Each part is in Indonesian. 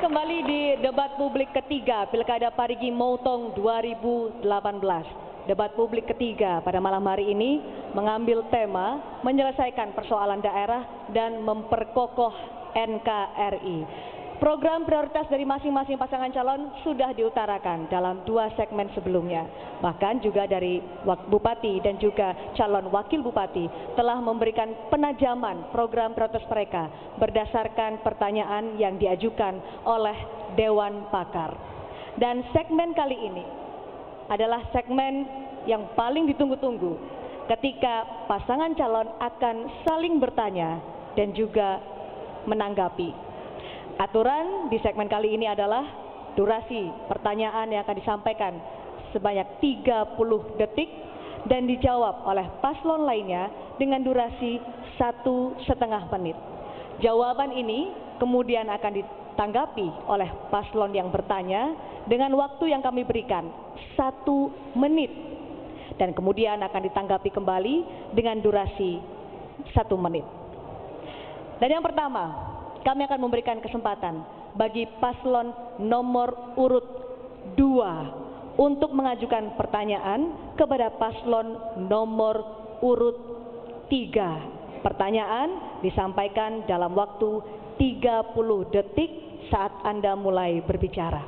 kembali di debat publik ketiga Pilkada Parigi Motong 2018. Debat publik ketiga pada malam hari ini mengambil tema menyelesaikan persoalan daerah dan memperkokoh NKRI. Program prioritas dari masing-masing pasangan calon sudah diutarakan dalam 2 segmen sebelumnya. Bahkan juga dari Bupati dan juga calon wakil Bupati telah memberikan penajaman program prioritas mereka berdasarkan pertanyaan yang diajukan oleh Dewan Pakar. Dan segmen kali ini adalah segmen yang paling ditunggu-tunggu ketika pasangan calon akan saling bertanya dan juga menanggapi. Aturan di segmen kali ini adalah durasi pertanyaan yang akan disampaikan sebanyak 30 detik dan dijawab oleh paslon lainnya dengan durasi 1,5 menit. Jawaban ini kemudian akan ditanggapi oleh paslon yang bertanya dengan waktu yang kami berikan 1 menit dan kemudian akan ditanggapi kembali dengan durasi 1 menit. Dan yang pertama, kami akan memberikan kesempatan bagi paslon nomor urut 2 untuk mengajukan pertanyaan kepada paslon nomor urut 3. Pertanyaan disampaikan dalam waktu 30 detik saat Anda mulai berbicara.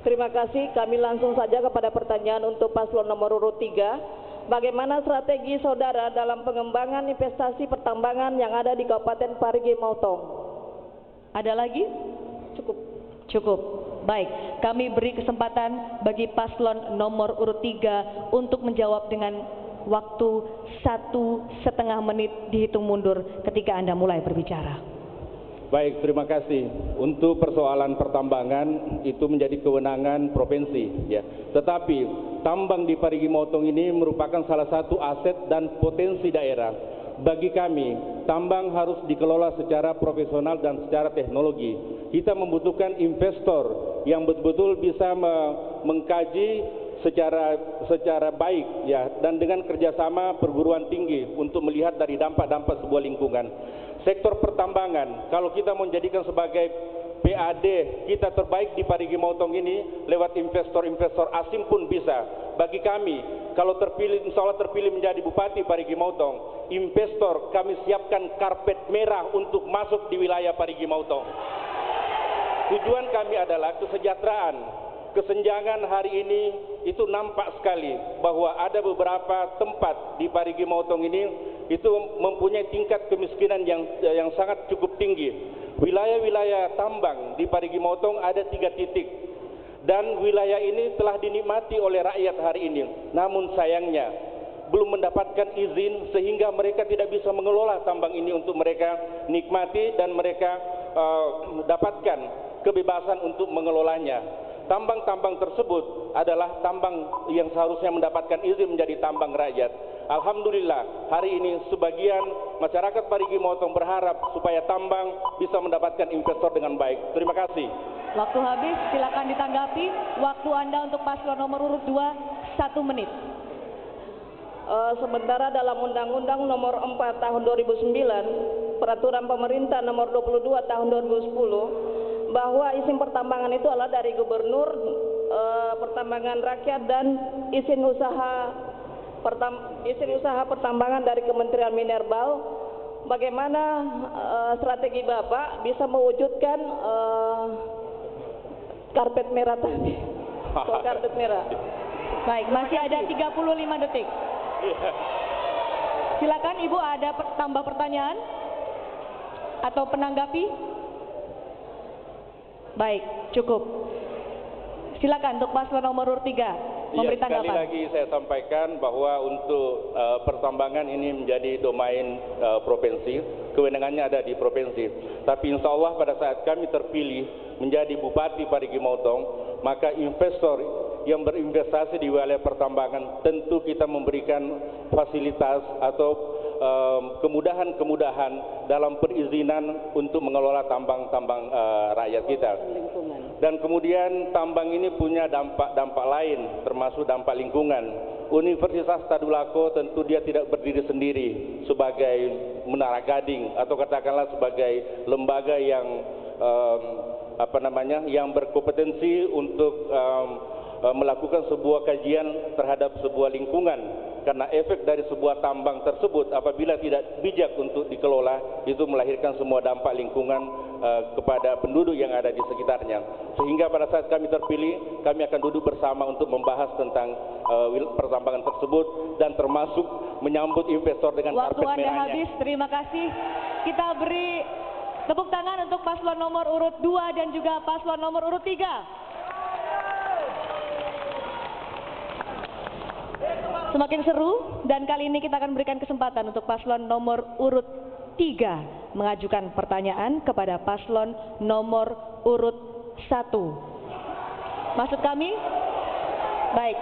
Terima kasih, kami langsung saja kepada pertanyaan untuk paslon nomor urut 3. Bagaimana strategi saudara dalam pengembangan investasi pertambangan yang ada di Kabupaten Parigi Motong? Ada lagi? Cukup. Baik, kami beri kesempatan bagi paslon nomor urut 3 untuk menjawab dengan waktu 1,5 menit dihitung mundur ketika Anda mulai berbicara. Baik, terima kasih. Untuk persoalan pertambangan itu menjadi kewenangan provinsi, ya. Tetapi tambang di Parigi Motong ini merupakan salah satu aset dan potensi daerah. Bagi kami, tambang harus dikelola secara profesional dan secara teknologi. Kita membutuhkan investor yang betul-betul bisa mengkaji secara baik, ya, dan dengan kerjasama perguruan tinggi untuk melihat dari dampak-dampak sebuah lingkungan. Sektor pertambangan, kalau kita menjadikan sebagai PAD kita terbaik di Parigi Motong ini lewat investor-investor asing pun bisa. Bagi kami, kalau terpilih, insya Allah terpilih menjadi Bupati Parigi Motong, investor kami siapkan karpet merah untuk masuk di wilayah Parigi Motong. Tujuan kami adalah kesejahteraan. Kesenjangan hari ini itu nampak sekali bahwa ada beberapa tempat di Parigi Motong ini itu mempunyai tingkat kemiskinan yang sangat cukup tinggi. Wilayah-wilayah tambang di Parigi Motong ada 3 titik dan wilayah ini telah dinikmati oleh rakyat hari ini. Namun sayangnya belum mendapatkan izin sehingga mereka tidak bisa mengelola tambang ini untuk mereka nikmati dan mereka dapatkan kebebasan untuk mengelolanya. Tambang-tambang tersebut adalah tambang yang seharusnya mendapatkan izin menjadi tambang rakyat. Alhamdulillah, hari ini sebagian masyarakat Parigi Motong berharap supaya tambang bisa mendapatkan investor dengan baik. Terima kasih. Waktu habis, silakan ditanggapi. Waktu Anda untuk paslon nomor urut 2, 1 menit. Sementara dalam Undang-Undang nomor 4 tahun 2009, Peraturan Pemerintah nomor 22 tahun 2010, bahwa izin pertambangan itu adalah dari Gubernur, pertambangan rakyat dan izin usaha pertambangan dari Kementerian Minerbal. Bagaimana strategi Bapak bisa mewujudkan karpet merah tadi? Karpet merah. Baik, masih ada 35 detik. Silakan Ibu, ada tambah pertanyaan atau penanggapi? Baik, cukup. Silakan untuk paslon nomor urut 3 memberi tanggapan. Sekali lagi saya sampaikan bahwa untuk pertambangan ini menjadi domain provinsi, kewenangannya ada di provinsi. Tapi insya Allah pada saat kami terpilih menjadi Bupati Parigi Motong, maka investor yang berinvestasi di wilayah pertambangan tentu kita memberikan fasilitas atau kemudahan-kemudahan dalam perizinan untuk mengelola tambang-tambang rakyat kita. Dan kemudian tambang ini punya dampak-dampak lain, termasuk dampak lingkungan. Universitas Tadulako tentu dia tidak berdiri sendiri sebagai menara gading atau katakanlah sebagai lembaga yang yang berkompetensi untuk melakukan sebuah kajian terhadap sebuah lingkungan, karena efek dari sebuah tambang tersebut apabila tidak bijak untuk dikelola itu melahirkan semua dampak lingkungan kepada penduduk yang ada di sekitarnya. Sehingga pada saat kami terpilih, kami akan duduk bersama untuk membahas tentang pertambangan tersebut dan termasuk menyambut investor dengan Waktu karpet Anda merahnya. habis, terima kasih. Kita beri tepuk tangan untuk paslon nomor urut 2 dan juga paslon nomor urut 3. Semakin seru, dan kali ini kita akan berikan kesempatan untuk paslon nomor urut 3 mengajukan pertanyaan kepada paslon nomor urut 1. Maksud kami? Baik,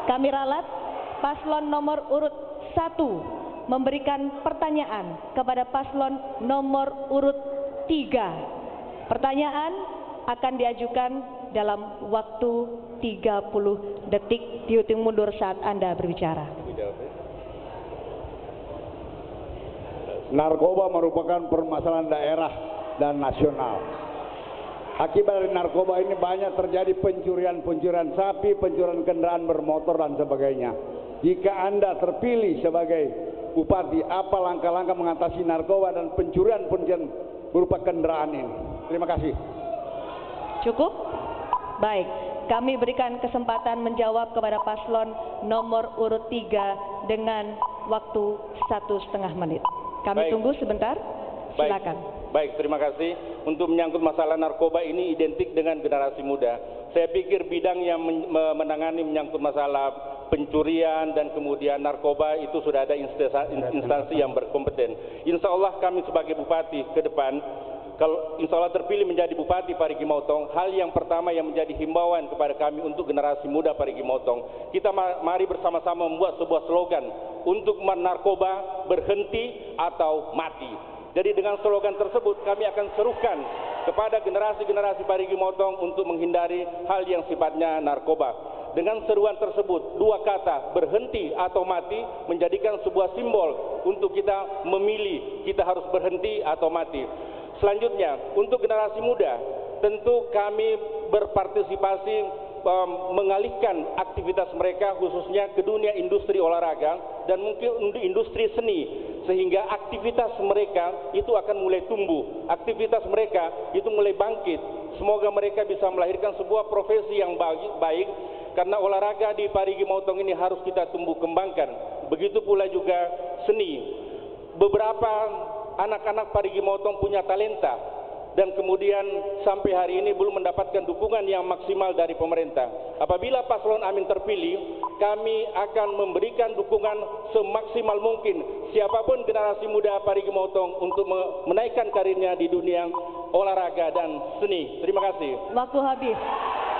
kami ralat paslon nomor urut 1 memberikan pertanyaan kepada paslon nomor urut 3. Pertanyaan akan diajukan dalam waktu 30 detik, dihitung mundur saat Anda berbicara. Narkoba merupakan permasalahan daerah dan nasional. Akibat dari narkoba ini banyak terjadi pencurian sapi, pencurian kendaraan bermotor dan sebagainya. Jika Anda terpilih sebagai bupati, apa langkah-langkah mengatasi narkoba dan pencurian berupa kendaraan ini? Terima kasih. Cukup? Baik, kami berikan kesempatan menjawab kepada paslon nomor urut 3 dengan waktu 1,5 menit. Kami tunggu sebentar, silakan. Baik, terima kasih. Untuk menyangkut masalah narkoba ini identik dengan generasi muda. Saya pikir bidang yang menangani menyangkut masalah pencurian dan kemudian narkoba itu sudah ada instansi yang berkompeten. Insya Allah kami sebagai bupati ke depan, kalau insya Allah terpilih menjadi Bupati Parigi Motong, hal yang pertama yang menjadi himbauan kepada kami untuk generasi muda Parigi Motong, kita mari bersama-sama membuat sebuah slogan untuk narkoba berhenti atau mati. Jadi dengan slogan tersebut kami akan serukan kepada generasi-generasi Parigi Motong untuk menghindari hal yang sifatnya narkoba. Dengan seruan tersebut, dua kata berhenti atau mati menjadikan sebuah simbol untuk kita memilih, kita harus berhenti atau mati. Selanjutnya, untuk generasi muda, tentu kami berpartisipasi mengalihkan aktivitas mereka khususnya ke dunia industri olahraga dan mungkin industri seni, sehingga aktivitas mereka itu akan mulai tumbuh, aktivitas mereka itu mulai bangkit. Semoga mereka bisa melahirkan sebuah profesi yang baik, karena olahraga di Parigi Motong ini harus kita tumbuh kembangkan. Begitu pula juga seni. Beberapa anak-anak Parigi Motong punya talenta dan kemudian sampai hari ini belum mendapatkan dukungan yang maksimal dari pemerintah. Apabila paslon Amin terpilih, kami akan memberikan dukungan semaksimal mungkin siapapun generasi muda Parigi Motong untuk menaikkan karirnya di dunia olahraga dan seni. Terima kasih. Waktu habis.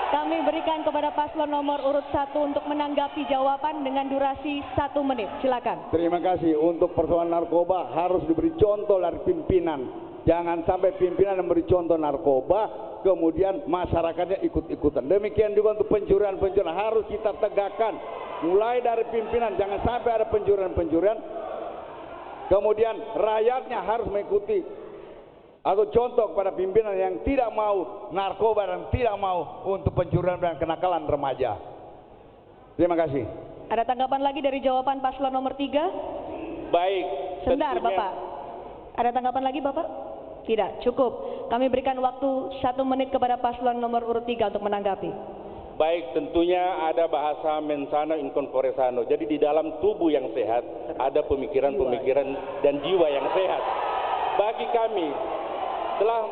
Kami berikan kepada paslon nomor urut 1 untuk menanggapi jawaban dengan durasi 1 menit. Silakan. Terima kasih. Untuk persoalan narkoba harus diberi contoh dari pimpinan. Jangan sampai pimpinan memberi contoh narkoba, kemudian masyarakatnya ikut-ikutan. Demikian juga untuk pencurian-pencurian harus kita tegakkan. Mulai dari pimpinan, jangan sampai ada pencurian-pencurian. Kemudian rakyatnya harus mengikuti atau contoh kepada pimpinan yang tidak mau narkoba dan tidak mau untuk pencurian dan kenakalan remaja. Terima kasih. Ada tanggapan lagi dari jawaban paslon nomor 3? Baik. Sebentar, Bapak. Ada tanggapan lagi, Bapak? Tidak, cukup. Kami berikan waktu 1 menit kepada paslon nomor urut 3 untuk menanggapi. Baik, tentunya ada bahasa mensana in corpore sano. Jadi di dalam tubuh yang sehat ada pemikiran-pemikiran dan jiwa yang sehat. Bagi kami telah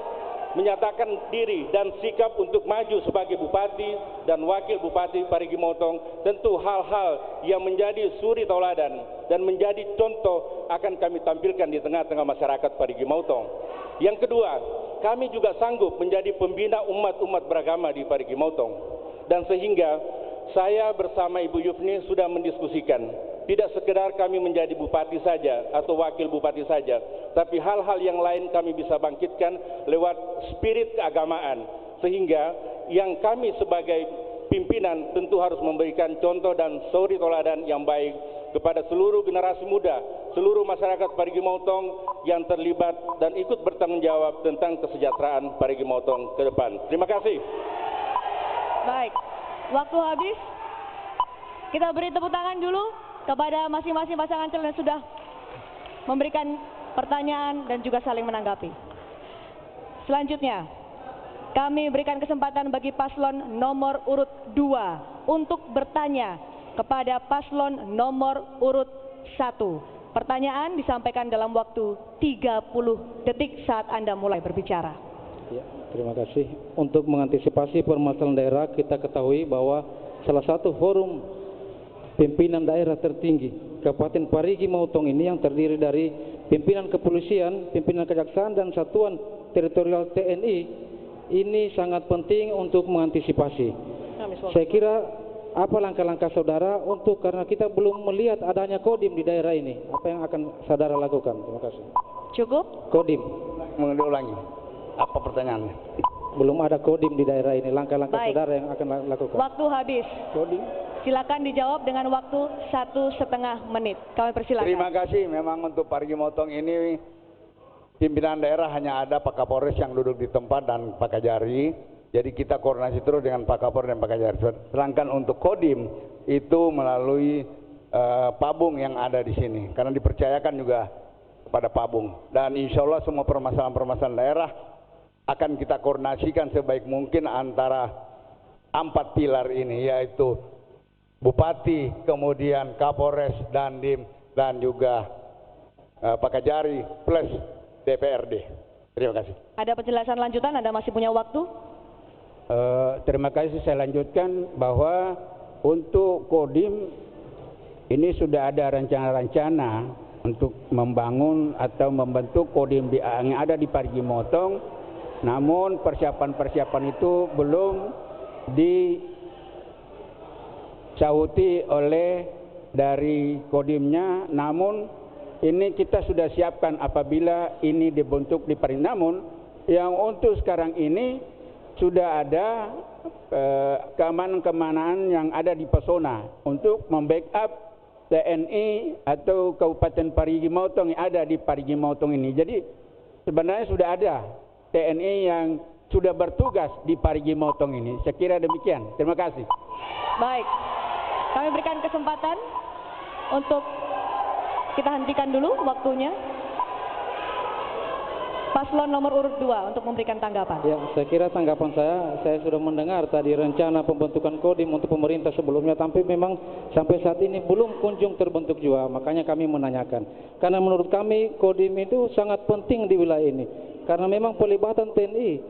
menyatakan diri dan sikap untuk maju sebagai bupati dan wakil bupati Parigi Motong, tentu hal-hal yang menjadi suri tauladan dan menjadi contoh akan kami tampilkan di tengah-tengah masyarakat Parigi Motong. Yang kedua, kami juga sanggup menjadi pembina umat-umat beragama di Parigi Motong, dan sehingga saya bersama Ibu Yufni sudah mendiskusikan tidak sekedar kami menjadi bupati saja atau wakil bupati saja, tapi hal-hal yang lain kami bisa bangkitkan lewat spirit keagamaan, sehingga yang kami sebagai pimpinan tentu harus memberikan contoh dan suri tauladan yang baik kepada seluruh generasi muda, seluruh masyarakat Parigi Motong yang terlibat dan ikut bertanggung jawab tentang kesejahteraan Parigi Motong ke depan. Terima kasih. Baik, waktu habis. Kita beri tepuk tangan dulu kepada masing-masing pasangan calon yang sudah memberikan pertanyaan dan juga saling menanggapi. Selanjutnya, kami berikan kesempatan bagi paslon nomor urut 2 untuk bertanya kepada paslon nomor urut 1. Pertanyaan disampaikan dalam waktu 30 detik saat Anda mulai berbicara. Ya, terima kasih. Untuk mengantisipasi permasalahan daerah, kita ketahui bahwa salah satu forum pimpinan daerah tertinggi Kabupaten Parigi Motong ini yang terdiri dari pimpinan kepolisian, pimpinan kejaksaan dan satuan teritorial TNI ini sangat penting untuk mengantisipasi. Saya kira apa langkah-langkah saudara untuk, karena kita belum melihat adanya kodim di daerah ini, apa yang akan saudara lakukan? Terima kasih. Cukup? Kodim. Mengulangi. Apa pertanyaannya? Belum ada kodim di daerah ini, langkah-langkah saudara yang akan lakukan. Waktu habis. Kodim. Silakan dijawab dengan waktu 1,5 menit. Kami persilakan. Terima kasih. Memang untuk Parigi Motong ini pimpinan daerah hanya ada Pak Kapolres yang duduk di tempat dan Pak Kajari. Jadi kita koordinasi terus dengan Pak Kapolres dan Pak Kajari. Sedangkan untuk kodim itu melalui Pabung yang ada di sini, karena dipercayakan juga kepada Pabung. Dan insya Allah semua permasalahan-permasalahan daerah akan kita koordinasikan sebaik mungkin antara 4 pilar ini, yaitu Bupati, kemudian Kapolres, Dandim, dan juga Pak Kajari plus DPRD. Terima kasih. Ada penjelasan lanjutan? Anda masih punya waktu? Terima kasih. Saya lanjutkan bahwa untuk kodim ini sudah ada rencana-rencana untuk membangun atau membentuk kodim yang ada di Parigi Motong. Namun persiapan-persiapan itu belum disahuti oleh dari kodimnya. Namun ini kita sudah siapkan apabila ini dibentuk di Parigi. Namun yang untuk sekarang ini sudah ada keamanan-keamanan yang ada di Pesona untuk membackup TNI atau Kabupaten Parigi Motong yang ada di Parigi Motong ini. Jadi sebenarnya sudah ada TNI yang sudah bertugas di Parigi Motong ini. Saya kira demikian. Terima kasih. Baik, kami berikan kesempatan untuk kita hentikan dulu waktunya. Paslon nomor urut 2 untuk memberikan tanggapan. Ya, saya kira tanggapan saya sudah mendengar tadi rencana pembentukan kodim untuk pemerintah sebelumnya, tapi memang sampai saat ini belum kunjung terbentuk juga. Makanya kami menanyakan. Karena menurut kami kodim itu sangat penting di wilayah ini. Karena memang pelibatan TNI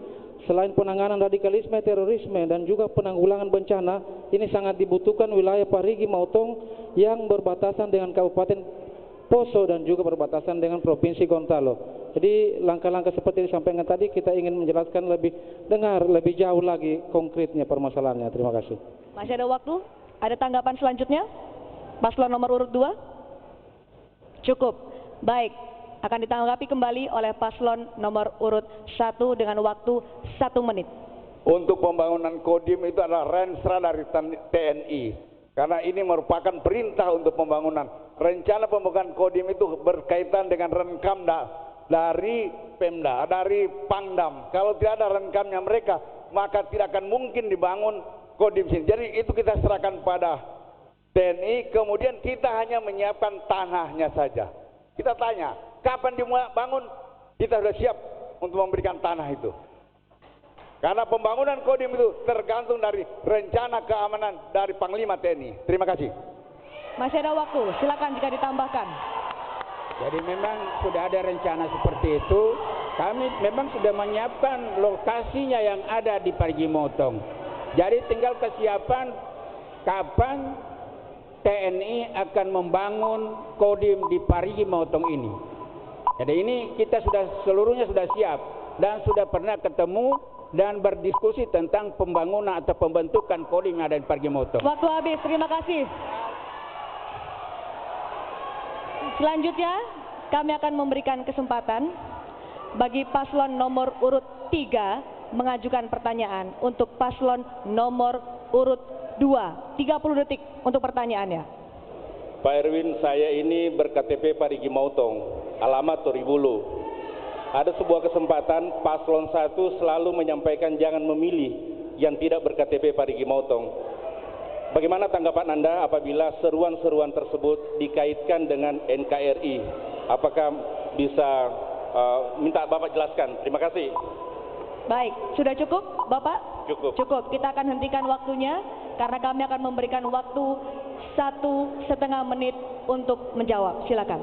selain penanganan radikalisme, terorisme, dan juga penanggulangan bencana, ini sangat dibutuhkan wilayah Parigi Motong yang berbatasan dengan Kabupaten Poso dan juga berbatasan dengan Provinsi Gorontalo. Jadi langkah-langkah seperti yang disampaikan tadi, kita ingin menjelaskan lebih jauh lagi konkretnya permasalahannya. Terima kasih. Masih ada waktu? Ada tanggapan selanjutnya? Paslon nomor urut 2? Cukup. Baik, akan ditanggapi kembali oleh paslon nomor urut 1 dengan waktu 1 menit. Untuk pembangunan kodim itu adalah renstra dari TNI. Karena ini merupakan perintah untuk pembangunan. Rencana pembangunan kodim itu berkaitan dengan renkamda dari Pemda, dari Pangdam. Kalau tidak ada renkamnya mereka, maka tidak akan mungkin dibangun kodim sini. Jadi itu kita serahkan pada TNI, kemudian kita hanya menyiapkan tanahnya saja. Kita tanya, kapan dibangun? Kita sudah siap untuk memberikan tanah itu. Karena pembangunan kodim itu tergantung dari rencana keamanan dari Panglima TNI. Terima kasih. Masih ada waktu, silakan jika ditambahkan. Jadi memang sudah ada rencana seperti itu. Kami memang sudah menyiapkan lokasinya yang ada di Parigi Motong. Jadi tinggal kesiapan kapan TNI akan membangun kodim di Parigi Motong ini. Jadi ini kita seluruhnya sudah siap dan sudah pernah ketemu dan berdiskusi tentang pembangunan atau pembentukan kodim yang ada di Parigi Motong. Waktu habis, terima kasih. Selanjutnya, kami akan memberikan kesempatan bagi paslon nomor urut 3 mengajukan pertanyaan untuk paslon nomor urut 2. 30 detik untuk pertanyaannya. Pak Erwin, saya ini berKTP Parigi Motong, alamat Toribulu. Ada sebuah kesempatan paslon 1 selalu menyampaikan jangan memilih yang tidak berKTP Parigi Motong. Bagaimana tanggapan Anda apabila seruan-seruan tersebut dikaitkan dengan NKRI? Apakah bisa minta Bapak jelaskan? Terima kasih. Baik, sudah cukup Bapak? Cukup. Cukup, kita akan hentikan waktunya karena kami akan memberikan waktu 1,5 menit untuk menjawab. Silakan.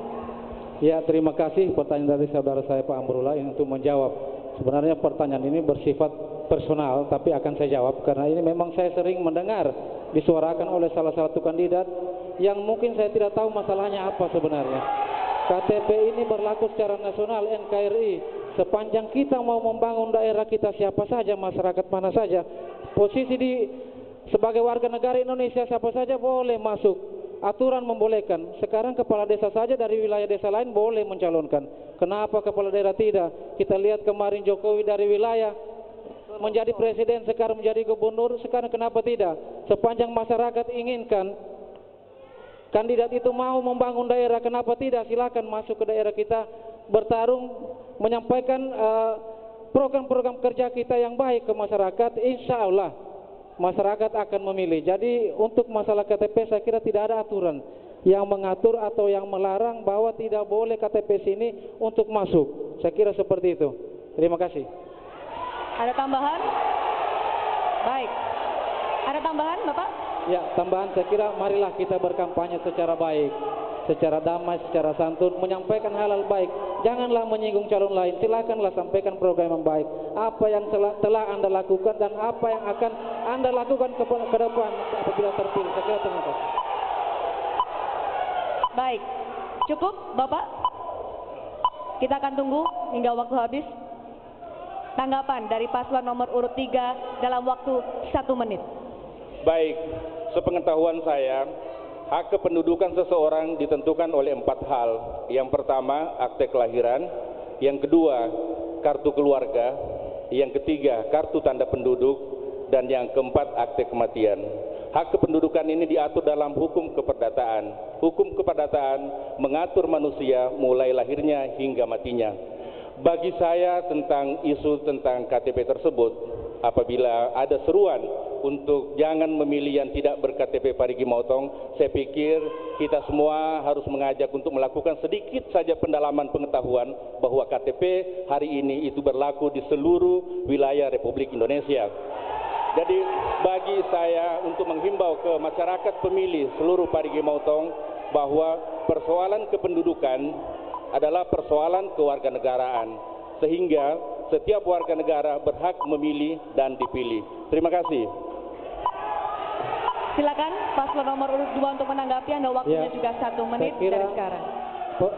Ya, terima kasih pertanyaan dari saudara saya Pak Amrullah ini untuk menjawab. Sebenarnya pertanyaan ini bersifat personal, tapi akan saya jawab karena ini memang saya sering mendengar disuarakan oleh salah satu kandidat yang mungkin saya tidak tahu masalahnya apa sebenarnya. KTP ini berlaku secara nasional, NKRI. Sepanjang kita mau membangun daerah kita siapa saja, masyarakat mana saja, posisi sebagai warga negara Indonesia siapa saja boleh masuk. Aturan membolehkan. Sekarang kepala desa saja dari wilayah desa lain boleh mencalonkan. Kenapa kepala daerah tidak? Kita lihat kemarin Jokowi dari wilayah menjadi presiden, sekarang menjadi gubernur, sekarang kenapa tidak? Sepanjang masyarakat inginkan kandidat itu mau membangun daerah, kenapa tidak? Silakan masuk ke daerah kita, bertarung, menyampaikan program-program kerja kita yang baik ke masyarakat. Insya Allah masyarakat akan memilih. Jadi untuk masalah KTP saya kira tidak ada aturan yang mengatur atau yang melarang bahwa tidak boleh KTP sini untuk masuk. Saya kira seperti itu. Terima kasih. Ada tambahan? Baik. Ada tambahan Bapak? Ya, tambahan saya kira marilah kita berkampanye secara baik, secara damai, secara santun, menyampaikan hal-hal baik. Janganlah menyinggung calon lain. Silakanlah sampaikan program yang baik. Apa yang telah Anda lakukan dan apa yang akan Anda lakukan ke depan apabila terpilih. Saya kira terima kasih. Baik. Cukup Bapak? Kita akan tunggu hingga waktu habis. Tanggapan dari paslon nomor urut 3 dalam waktu 1 menit. Baik, sepengetahuan saya, hak kependudukan seseorang ditentukan oleh 4 hal. Yang pertama, akte kelahiran. Yang kedua, kartu keluarga. Yang ketiga, kartu tanda penduduk. Dan yang keempat, akte kematian. Hak kependudukan ini diatur dalam hukum keperdataan. Hukum keperdataan mengatur manusia mulai lahirnya hingga matinya. Bagi saya tentang isu tentang KTP tersebut, apabila ada seruan untuk jangan memilih yang tidak berKTP Parigi Motong, saya pikir kita semua harus mengajak untuk melakukan sedikit saja pendalaman pengetahuan bahwa KTP hari ini itu berlaku di seluruh wilayah Republik Indonesia. Jadi bagi saya untuk menghimbau ke masyarakat pemilih seluruh Parigi Motong bahwa persoalan kependudukan adalah persoalan kewarganegaraan, sehingga setiap warga negara berhak memilih dan dipilih. Terima kasih. Silakan paslon nomor urut 2 untuk menanggapi. Anda waktunya juga 1 menit dari sekarang.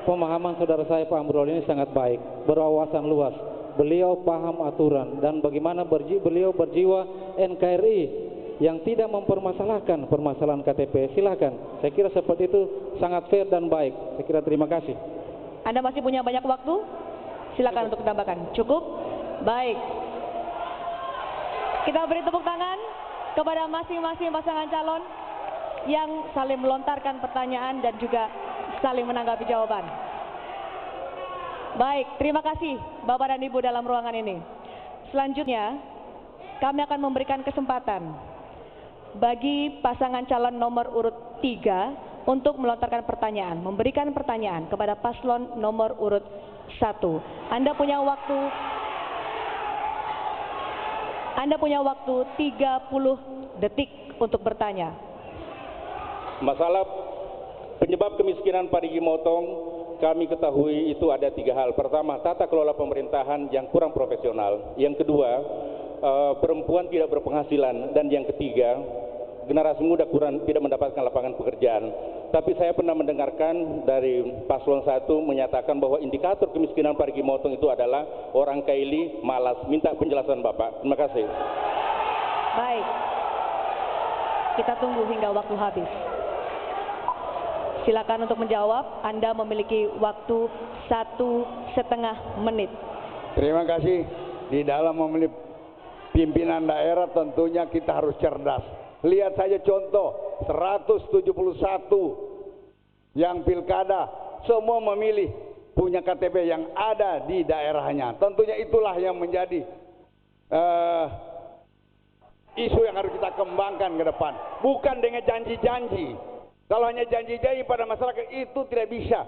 Pemahaman saudara saya Pak Amrul ini sangat baik, berwawasan luas. Beliau paham aturan dan bagaimana beliau berjiwa NKRI yang tidak mempermasalahkan permasalahan KTP. Silakan. Saya kira seperti itu sangat fair dan baik. Saya kira terima kasih. Anda masih punya banyak waktu? Silakan untuk ditambahkan. Cukup? Baik. Kita beri tepuk tangan kepada masing-masing pasangan calon yang saling melontarkan pertanyaan dan juga saling menanggapi jawaban. Baik, terima kasih Bapak dan Ibu dalam ruangan ini. Selanjutnya, kami akan memberikan kesempatan bagi pasangan calon nomor urut 3 untuk melontarkan pertanyaan, memberikan pertanyaan kepada paslon nomor urut 1. Anda punya waktu 30 detik untuk bertanya. Masalah penyebab kemiskinan Parigi Motong kami ketahui itu ada 3 hal. Pertama, tata kelola pemerintahan yang kurang profesional. Yang kedua, perempuan tidak berpenghasilan. Dan yang ketiga, generasi muda tidak mendapatkan lapangan pekerjaan. Tapi saya pernah mendengarkan dari paslon 1 menyatakan bahwa indikator kemiskinan Parigi Motong itu adalah orang kaili, malas. Minta penjelasan Bapak. Terima kasih. Baik. Kita tunggu hingga waktu habis. Silakan untuk menjawab. Anda memiliki waktu 1,5 menit. Terima kasih. Di dalam memilih pimpinan daerah tentunya kita harus cerdas. Lihat saja contoh 171 yang pilkada semua memilih punya KTP yang ada di daerahnya. Tentunya itulah yang menjadi isu yang harus kita kembangkan ke depan, bukan dengan janji-janji. Kalau hanya janji-janji pada masyarakat itu tidak bisa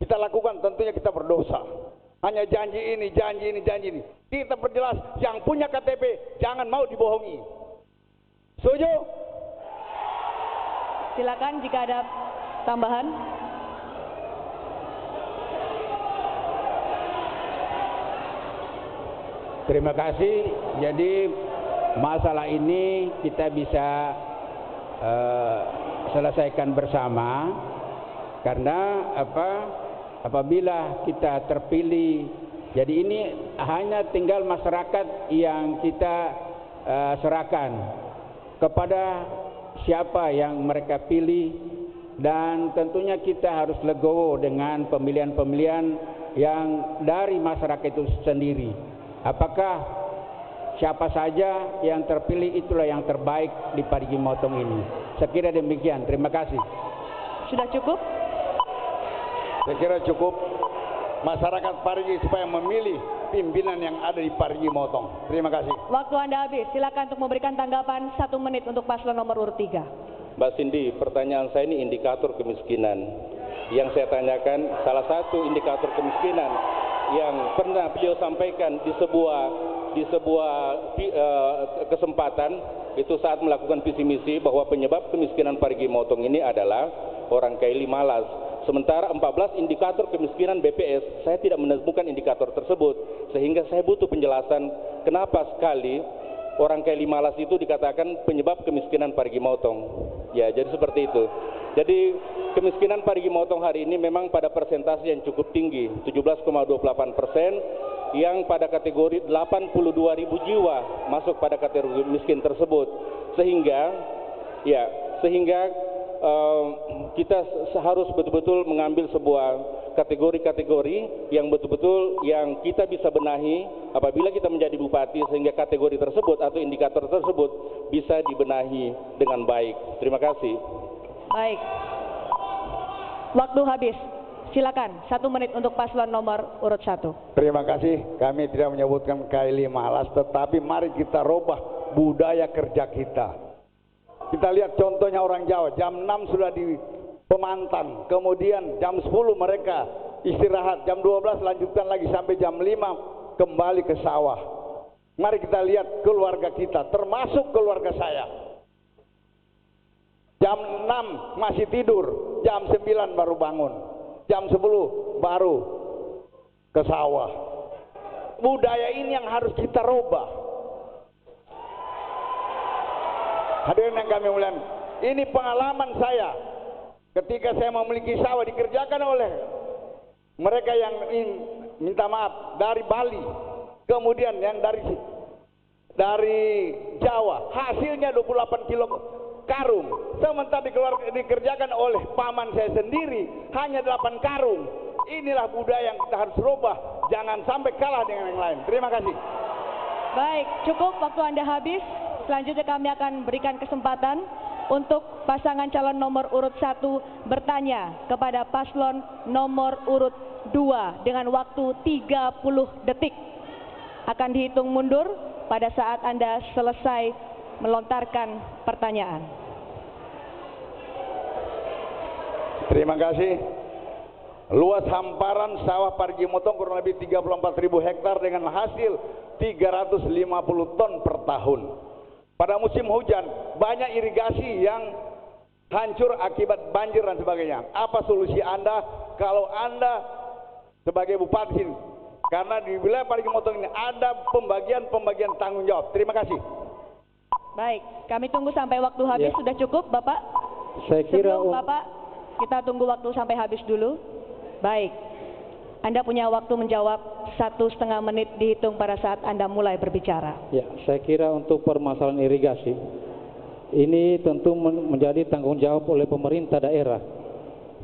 kita lakukan, tentunya kita berdosa. Hanya janji ini, janji ini, janji ini. Kita perjelas yang punya KTP jangan mau dibohongi. Setuju? Silakan jika ada tambahan. Terima kasih. Jadi masalah ini kita bisa selesaikan bersama, karena apabila kita terpilih, jadi ini hanya tinggal masyarakat yang kita serahkan kepada siapa yang mereka pilih, dan tentunya kita harus legowo dengan pemilihan-pemilihan yang dari masyarakat itu sendiri. Apakah siapa saja yang terpilih itulah yang terbaik di Parigi Motong ini. Saya kira demikian. Terima kasih. Sudah cukup? Saya kira cukup. Masyarakat Parigi supaya memilih pimpinan yang ada di Parigi Motong. Terima kasih. Waktu Anda habis. Silakan untuk memberikan tanggapan 1 menit untuk paslon nomor urut 3. Mbak Cindy, pertanyaan saya ini indikator kemiskinan. Yang saya tanyakan, salah satu indikator kemiskinan yang pernah beliau sampaikan di sebuah kesempatan itu saat melakukan visi misi, bahwa penyebab kemiskinan Parigi Motong ini adalah orang Kaili malas. Sementara 14 indikator kemiskinan BPS, saya tidak menemukan indikator tersebut, sehingga saya butuh penjelasan kenapa sekali orang Kaili malas itu dikatakan penyebab kemiskinan Parigi Motong. Ya, jadi seperti itu. Jadi kemiskinan Parigi Motong hari ini memang pada persentase yang cukup tinggi, 17,28%, yang pada kategori 82.000 jiwa masuk pada kategori miskin tersebut. Sehingga kita harus betul-betul mengambil sebuah kategori-kategori yang betul-betul yang kita bisa benahi apabila kita menjadi bupati, sehingga kategori tersebut atau indikator tersebut bisa dibenahi dengan baik. Terima kasih. Baik. Waktu habis. Silakan 1 menit untuk paslon nomor urut 1. Terima kasih. Kami tidak menyebutkan Kaili malas, tetapi mari kita rubah budaya kerja kita. Kita lihat contohnya orang Jawa, jam 6 sudah di Pemantang, kemudian jam 10 mereka istirahat, jam 12 lanjutkan lagi sampai jam 5 kembali ke sawah. Mari kita lihat keluarga kita, termasuk keluarga saya. Jam 6 masih tidur, jam 9 baru bangun, jam 10 baru ke sawah. Budaya ini yang harus kita rubah. Hadirin yang kami muliakan, ini pengalaman saya ketika saya memiliki sawah dikerjakan oleh mereka yang minta maaf dari Bali, kemudian yang dari Jawa, hasilnya 28 kilo karung, sementara dikerjakan oleh paman saya sendiri hanya 8 karung. Inilah budaya yang kita harus rubah, jangan sampai kalah dengan yang lain. Terima kasih. Baik, cukup, waktu Anda habis. Selanjutnya kami akan berikan kesempatan untuk pasangan calon nomor urut 1 bertanya kepada paslon nomor urut 2 dengan waktu 30 detik. Akan dihitung mundur pada saat Anda selesai melontarkan pertanyaan. Terima kasih. Luas hamparan sawah Parigi Motong kurang lebih 34.000 hektar dengan hasil 350 ton per tahun. Pada musim hujan banyak irigasi yang hancur akibat banjir dan sebagainya. Apa solusi Anda kalau Anda sebagai bupati sini? Karena di wilayah Parigi Motong ini ada pembagian tanggung jawab. Terima kasih. Baik, kami tunggu sampai waktu habis. Ya. Sudah cukup, Bapak? Saya kira Sebelum Bapak, kita tunggu waktu sampai habis dulu. Baik, Anda punya waktu menjawab 1,5 menit dihitung pada saat Anda mulai berbicara. Ya, saya kira untuk permasalahan irigasi ini tentu menjadi tanggung jawab oleh pemerintah daerah.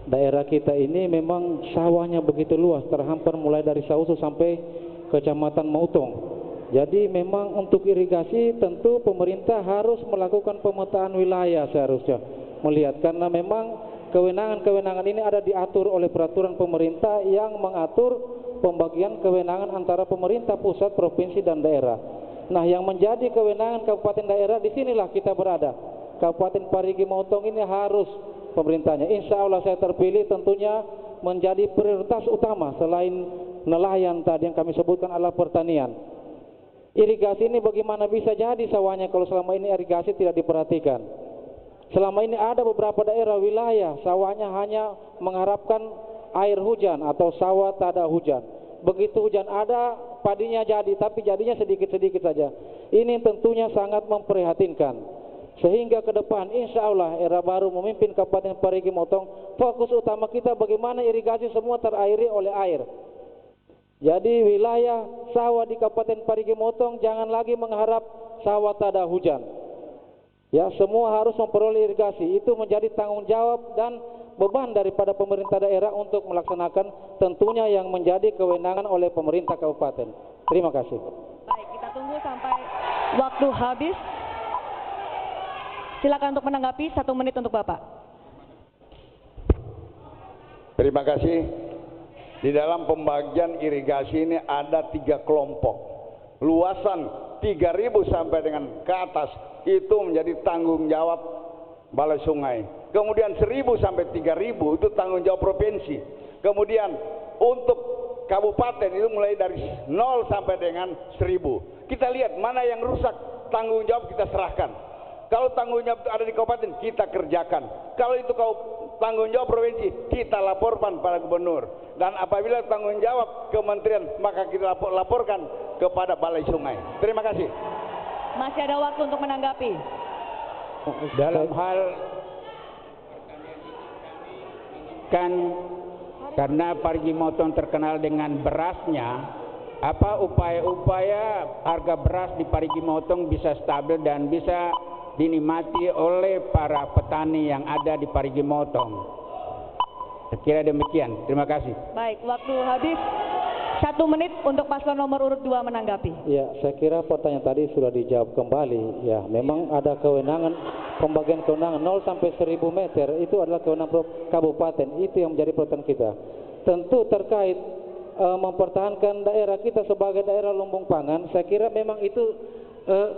Daerah kita ini memang sawahnya begitu luas, terhampar mulai dari Sausu sampai Kecamatan Mautong. Jadi memang untuk irigasi tentu pemerintah harus melakukan pemetaan wilayah seharusnya melihat, karena memang kewenangan-kewenangan ini ada diatur oleh peraturan pemerintah yang mengatur pembagian kewenangan antara pemerintah pusat, provinsi, dan daerah. Nah, yang menjadi kewenangan kabupaten daerah, disinilah kita berada. Kabupaten Parigi Motong ini harus pemerintahnya. Insya Allah saya terpilih, tentunya menjadi prioritas utama selain nelayan tadi yang kami sebutkan adalah pertanian. Irigasi ini bagaimana bisa jadi sawahnya kalau selama ini irigasi tidak diperhatikan. Selama ini ada beberapa daerah wilayah sawahnya hanya mengharapkan air hujan atau sawah tak ada hujan. Begitu hujan ada, padinya jadi, tapi jadinya sedikit-sedikit saja. Ini tentunya sangat memprihatinkan. Sehingga ke depan insya Allah era baru memimpin Kabupaten Parigi Motong, fokus utama kita bagaimana irigasi semua terairi oleh air. Jadi wilayah sawah di Kabupaten Parigi Motong jangan lagi mengharap sawah tak ada hujan. Ya, semua harus memperoleh irigasi. Itu menjadi tanggung jawab dan beban daripada pemerintah daerah untuk melaksanakan, tentunya yang menjadi kewenangan oleh pemerintah kabupaten. Terima kasih. Baik, kita tunggu sampai waktu habis. Silakan untuk menanggapi, 1 menit untuk Bapak. Terima kasih. Di dalam pembagian irigasi ini ada 3 kelompok. Luasan 3.000 sampai dengan ke atas itu menjadi tanggung jawab Balai Sungai. Kemudian 1.000 sampai 3.000 itu tanggung jawab provinsi. Kemudian untuk kabupaten itu mulai dari 0 sampai dengan 1.000. Kita lihat mana yang rusak, tanggung jawab kita serahkan. Kalau tanggung jawab ada di kabupaten, kita kerjakan. Kalau itu tanggung jawab provinsi, kita laporkan pada gubernur. Dan apabila tanggung jawab kementerian, maka kita laporkan kepada Balai Sungai. Terima kasih. Masih ada waktu untuk menanggapi. Dalam hal kan karena Parigi Motong terkenal dengan berasnya, apa upaya-upaya harga beras di Parigi Motong bisa stabil dan bisa dinikmati oleh para petani yang ada di Parigi Motong? Saya kira demikian. Terima kasih. Baik, waktu habis. 1 menit untuk paslon nomor urut 2 menanggapi. Ya, saya kira pertanyaan tadi sudah dijawab kembali. Ya, memang ada kewenangan, pembagian kewenangan 0 sampai 1.000 meter itu adalah kewenangan kabupaten. Itu yang menjadi perhatian kita. Tentu terkait mempertahankan daerah kita sebagai daerah lumbung pangan, saya kira memang itu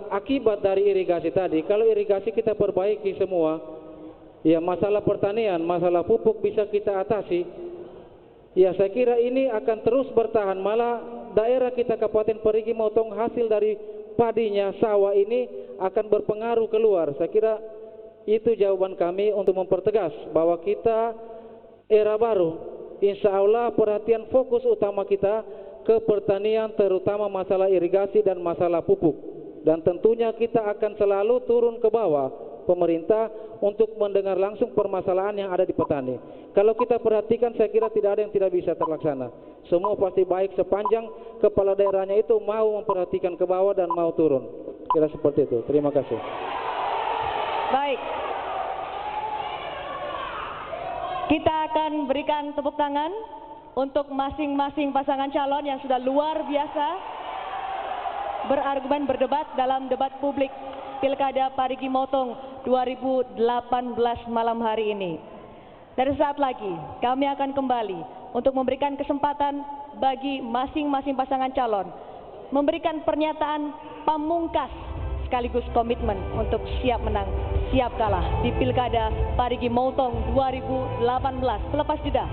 akibat dari irigasi tadi. Kalau irigasi kita perbaiki semua, ya masalah pertanian, masalah pupuk bisa kita atasi. Ya, saya kira ini akan terus bertahan. Malah daerah kita Kabupaten Parigi Motong hasil dari padinya sawah ini akan berpengaruh keluar. Saya kira itu jawaban kami untuk mempertegas bahwa kita era baru, insya Allah perhatian fokus utama kita ke pertanian, terutama masalah irigasi dan masalah pupuk. Dan tentunya kita akan selalu turun ke bawah pemerintah untuk mendengar langsung permasalahan yang ada di petani. Kalau kita perhatikan, saya kira tidak ada yang tidak bisa terlaksana. Semua pasti baik sepanjang kepala daerahnya itu mau memperhatikan ke bawah dan mau turun. Kira seperti itu. Terima kasih. Baik. Kita akan berikan tepuk tangan untuk masing-masing pasangan calon yang sudah luar biasa berargumen, berdebat dalam debat publik Pilkada Parigi Motong 2018 malam hari ini. Dari saat lagi kami akan kembali untuk memberikan kesempatan bagi masing-masing pasangan calon memberikan pernyataan pamungkas sekaligus komitmen untuk siap menang, siap kalah di Pilkada Parigi Motong 2018. Selepas jeda